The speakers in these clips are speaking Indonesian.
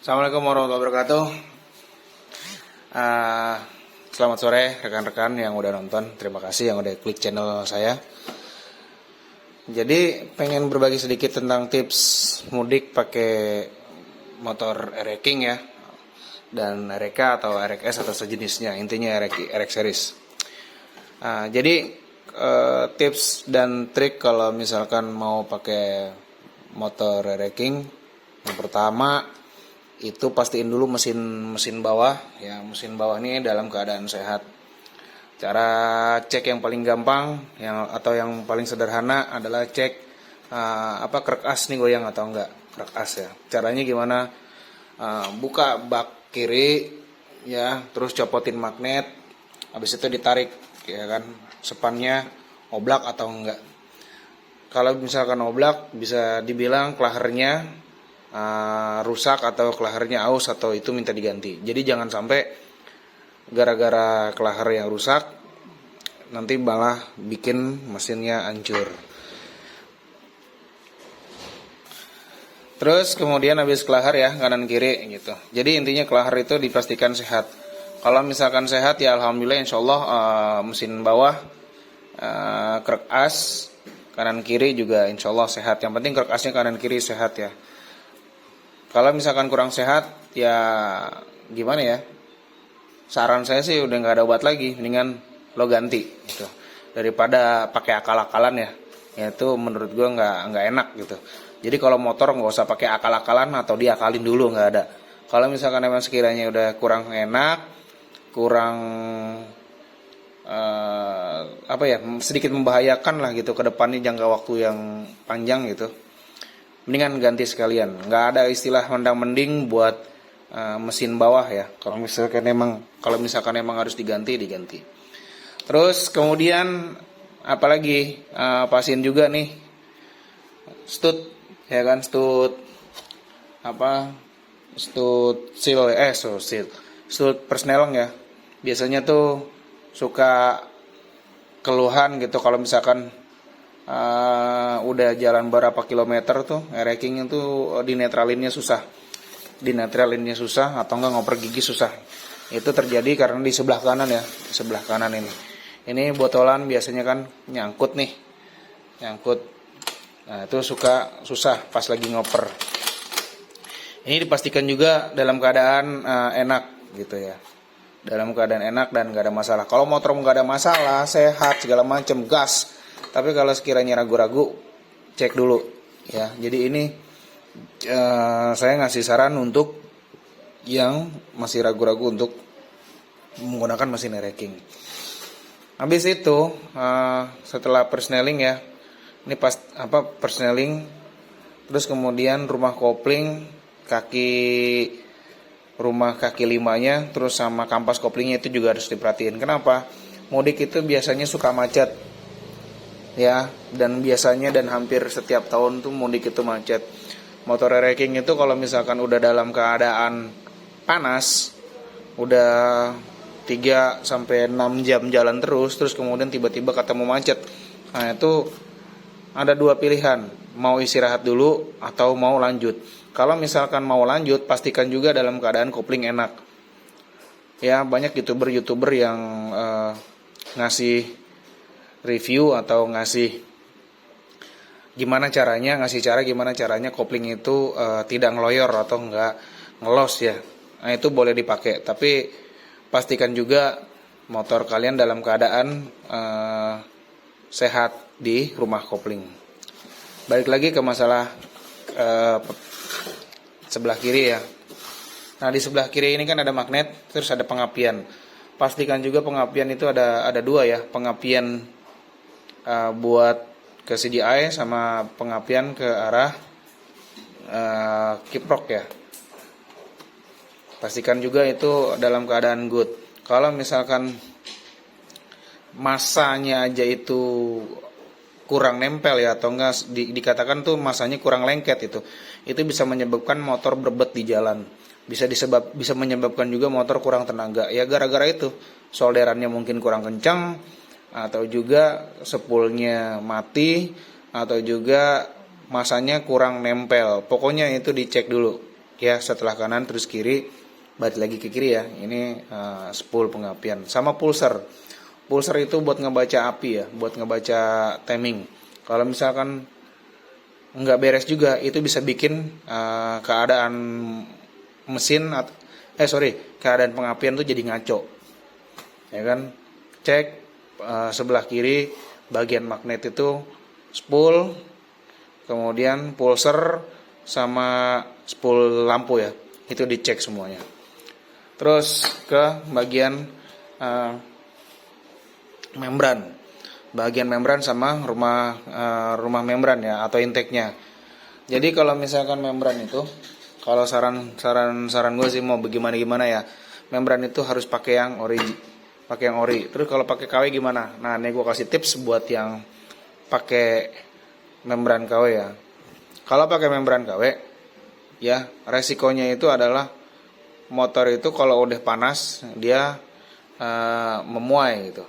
Assalamualaikum warahmatullahi wabarakatuh. Uh, Selamat sore rekan-rekan yang udah nonton. Terima kasih yang udah klik channel saya. Jadi pengen berbagi sedikit tentang tips mudik pakai motor RX ya, dan RK atau RXS atau sejenisnya. Intinya RX series. Jadi tips dan trik kalau misalkan mau pakai motor racking, yang pertama itu pastiin dulu mesin bawah ya. Mesin bawah ini dalam keadaan sehat. Cara cek yang paling gampang atau yang paling sederhana adalah cek krek as nih goyang atau enggak. Krek as ya, caranya gimana? Buka bak kiri ya, terus copotin magnet, habis itu ditarik ya kan, sepannya oblak atau enggak. Kalau misalkan oblak, bisa dibilang klahernya rusak atau klahernya aus, atau itu minta diganti. Jadi jangan sampai gara-gara klaher yang rusak nanti malah bikin mesinnya hancur. Terus kemudian habis klaher ya, kanan kiri gitu. Jadi intinya klaher itu dipastikan sehat. Kalau misalkan sehat ya alhamdulillah, insyaallah mesin bawah, krek as kanan kiri juga insyaallah sehat. Yang penting krek asnya kanan kiri sehat ya. Kalau misalkan kurang sehat ya gimana ya, saran saya sih udah nggak ada obat lagi, mendingan lo ganti gitu, daripada pakai akal-akalan ya. Itu menurut gue nggak enak gitu. Jadi kalau motor nggak usah pakai akal-akalan atau diakalin dulu, nggak ada. Kalau misalkan emang sekiranya udah kurang enak, kurang sedikit membahayakan lah gitu ke depannya, jangka waktu yang panjang gitu, mendingan ganti sekalian. Nggak ada istilah mendang-mending buat mesin bawah ya. Kalau misalkan emang harus diganti. Terus kemudian apalagi pasien juga nih stud ya kan, stud persneleng ya. Biasanya tuh suka keluhan gitu kalau misalkan udah jalan berapa kilometer tuh racking itu dinetralinnya susah atau enggak ngoper gigi susah. Itu terjadi karena di sebelah kanan ya, di sebelah kanan ini botolan biasanya kan nyangkut. Nah itu suka susah pas lagi ngoper. Ini dipastikan juga dalam keadaan enak gitu ya, dalam keadaan enak dan gak ada masalah. Kalau motor gak ada masalah, sehat segala macam, gas. Tapi kalau sekiranya ragu-ragu, cek dulu ya. Jadi ini saya ngasih saran untuk yang masih ragu-ragu untuk menggunakan mesin racking. Habis itu setelah persneling ya, ini persneling, terus kemudian rumah kopling, kaki limanya, terus sama kampas koplingnya itu juga harus diperhatiin. Kenapa? Mudik itu biasanya suka macet ya, dan biasanya dan hampir setiap tahun tuh mudik itu macet. Motor racking itu kalau misalkan udah dalam keadaan panas, udah 3-6 jam jalan terus kemudian tiba-tiba ketemu macet. Nah itu ada dua pilihan, mau istirahat dulu atau mau lanjut. Kalau misalkan mau lanjut, pastikan juga dalam keadaan kopling enak. Ya banyak youtuber yang ngasih review atau ngasih gimana caranya kopling itu tidak ngeloyor atau enggak ngelos ya. Nah itu boleh dipakai, tapi pastikan juga motor kalian dalam keadaan sehat di rumah kopling. Balik lagi ke masalah sebelah kiri ya. Nah di sebelah kiri ini kan ada magnet, terus ada pengapian. Pastikan juga pengapian itu ada dua ya, pengapian buat ke CDI sama pengapian ke arah kiprok ya. Pastikan juga itu dalam keadaan good. Kalau misalkan masanya aja itu kurang nempel ya, atau enggak dikatakan tuh masanya kurang lengket, itu bisa menyebabkan motor berbet di jalan. Bisa menyebabkan juga motor kurang tenaga ya, gara-gara itu solderannya mungkin kurang kencang, atau juga spoolnya mati, atau juga masanya kurang nempel. Pokoknya itu dicek dulu ya, setelah kanan terus kiri, balik lagi ke kiri ya. Ini spool pengapian. Sama pulser. Pulser itu buat ngebaca api ya, buat ngebaca timing. Kalau misalkan nggak beres juga, itu bisa bikin keadaan mesin keadaan pengapian tuh jadi ngaco. Ya kan? Cek sebelah kiri bagian magnet itu spool, kemudian pulser sama spool lampu ya. Itu dicek semuanya. Terus ke bagian membran. Bagian membran sama rumah membran ya, atau intake-nya. Jadi kalau misalkan membran itu, kalau saran gue sih mau bagaimana ya, membran itu harus pakai yang ori. Terus kalau pakai KW gimana? Nah, ini gue kasih tips buat yang pakai membran KW ya. Kalau pakai membran KW ya, resikonya itu adalah motor itu kalau udah panas dia memuai gitu.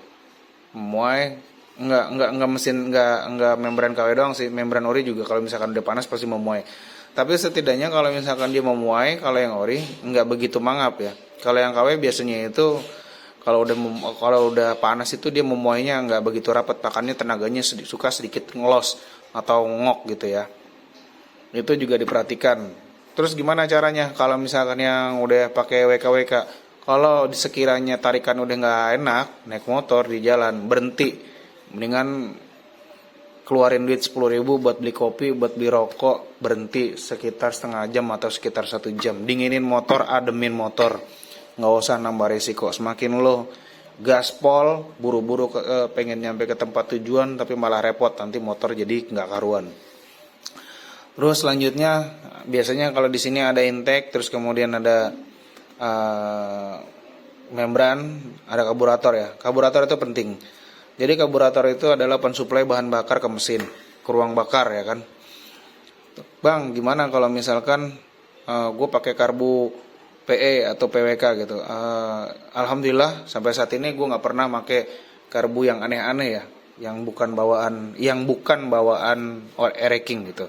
Memuai enggak mesin enggak membran KW doang sih, membran ori juga kalau misalkan udah panas pasti memuai. Tapi setidaknya kalau misalkan dia memuai, kalau yang ori enggak begitu mangap ya. Kalau yang KW biasanya itu kalau udah panas itu dia memuainya enggak begitu rapat, makanya tenaganya suka sedikit ngelos atau ngok gitu ya. Itu juga diperhatikan. Terus gimana caranya kalau misalkan yang udah pakai WK? Kalau sekiranya tarikan udah nggak enak, naik motor di jalan, berhenti. Mendingan keluarin duit 10.000 buat beli kopi, buat beli rokok, berhenti sekitar setengah jam atau sekitar 1 jam. Dinginin motor, ademin motor. Nggak usah nambah resiko. Semakin lo gaspol, buru-buru pengen nyampe ke tempat tujuan, tapi malah repot, nanti motor jadi nggak karuan. Terus selanjutnya, biasanya kalau di sini ada intake, terus kemudian ada membran, ada karburator ya. Karburator itu penting. Jadi karburator itu adalah pensuplai bahan bakar ke mesin, ke ruang bakar ya kan. Bang, gimana kalau misalkan gue pakai karbu PE atau PWK gitu. Alhamdulillah sampai saat ini gue nggak pernah pakai karbu yang aneh-aneh ya, yang bukan bawaan e-racking gitu.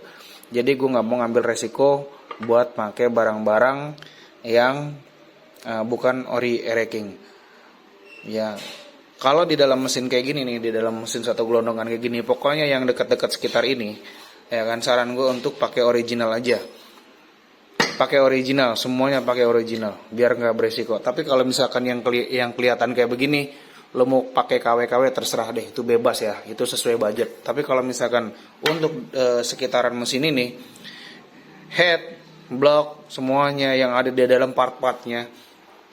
Jadi gue nggak mau ngambil resiko buat pakai barang-barang yang bukan ori e-racking. Ya, kalau di dalam mesin kayak gini nih, di dalam mesin satu gelondongan kayak gini, pokoknya yang dekat-dekat sekitar ini, ya kan, saran gue untuk pakai original aja. Pakai original, semuanya pakai original, biar nggak beresiko. Tapi kalau misalkan yang kelihatan kayak begini, lo mau pakai KW terserah deh, itu bebas ya, itu sesuai budget. Tapi kalau misalkan untuk sekitaran mesin ini, head, block, semuanya yang ada di dalam part-partnya,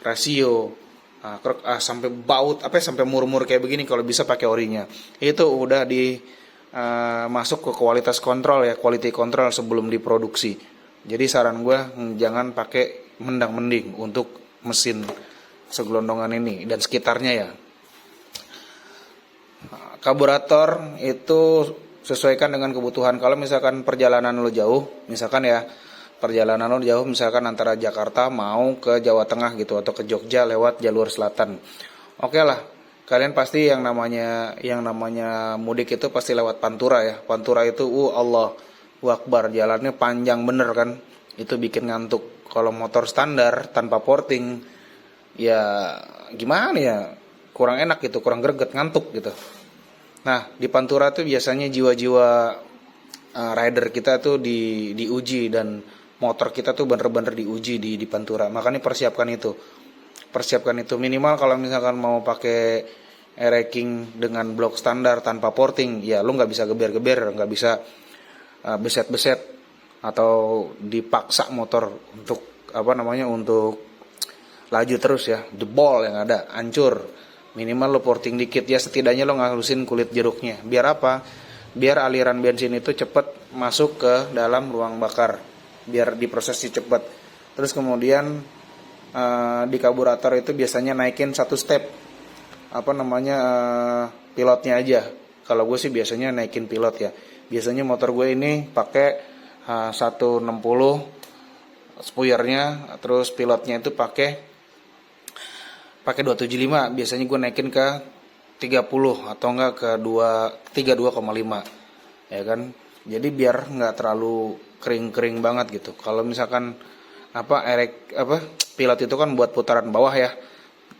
rasio, sampai baut, sampai murmur kayak begini, kalau bisa pakai orinya. Itu udah masuk ke kualitas kontrol ya, quality control sebelum diproduksi. Jadi saran gue jangan pakai mendang-mending untuk mesin segelondongan ini dan sekitarnya ya. Karburator itu sesuaikan dengan kebutuhan. Kalau misalkan perjalanan lo jauh, misalkan antara Jakarta mau ke Jawa Tengah gitu, atau ke Jogja lewat jalur selatan. Oke lah, kalian pasti yang namanya mudik itu pasti lewat Pantura ya. Pantura itu Allahu Akbar, jalannya panjang bener kan, itu bikin ngantuk. Kalau motor standar tanpa porting ya gimana ya, kurang enak gitu, kurang greget, ngantuk gitu. Nah, di Pantura tuh biasanya jiwa-jiwa rider kita tuh diuji, dan motor kita tuh bener-bener diuji di Pantura. Makanya persiapkan itu minimal. Kalau misalkan mau pakai e-racking dengan blok standar tanpa porting, ya lu nggak bisa geber-geber, nggak bisa beset-beset atau dipaksa motor untuk untuk laju terus ya, jebol yang ada, hancur. Minimal lo porting dikit ya, setidaknya lo ngalusin kulit jeruknya. Biar apa? Biar aliran bensin itu cepat masuk ke dalam ruang bakar, biar diprosesnya cepat. Terus kemudian di karburator itu biasanya naikin satu step, pilotnya aja. Kalau gue sih biasanya naikin pilot ya. Biasanya motor gue ini pakai 160 spoilernya, terus pilotnya itu pakai 275. Biasanya gue naikin ke 30 atau enggak ke 32,5 ya kan. Jadi biar nggak terlalu kering-kering banget gitu. Kalau misalkan pilot itu kan buat putaran bawah ya.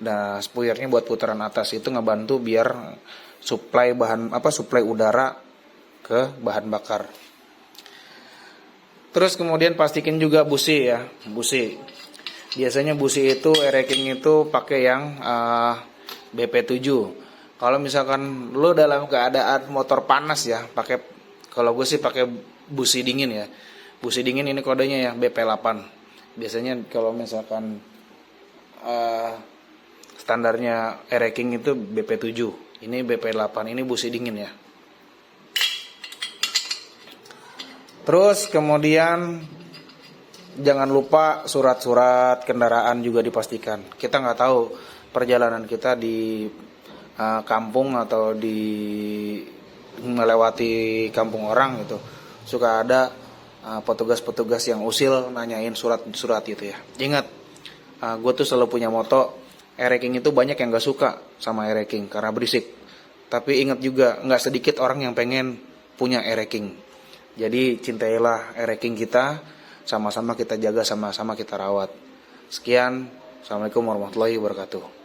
Nah, spoilernya buat putaran atas, itu ngebantu biar suplai udara ke bahan bakar. Terus kemudian pastikan juga busi ya, busi. Biasanya busi itu air racking itu pakai yang BP7. Kalau misalkan lo dalam keadaan motor panas ya, kalau gue sih pakai busi dingin ya. Busi dingin ini kodenya ya BP8. Biasanya kalau misalkan standarnya air racking itu BP7. Ini BP8, ini busi dingin ya. Terus kemudian jangan lupa surat-surat kendaraan juga dipastikan. Kita nggak tahu perjalanan kita di kampung atau di melewati kampung orang gitu. Suka ada petugas-petugas yang usil nanyain surat-surat itu ya. Ingat, gue tuh selalu punya moto, air racking itu banyak yang gak suka sama air racking karena berisik. Tapi ingat juga, gak sedikit orang yang pengen punya air racking. Jadi cintailah air racking kita, sama-sama kita jaga, sama-sama kita rawat. Sekian, Assalamualaikum warahmatullahi wabarakatuh.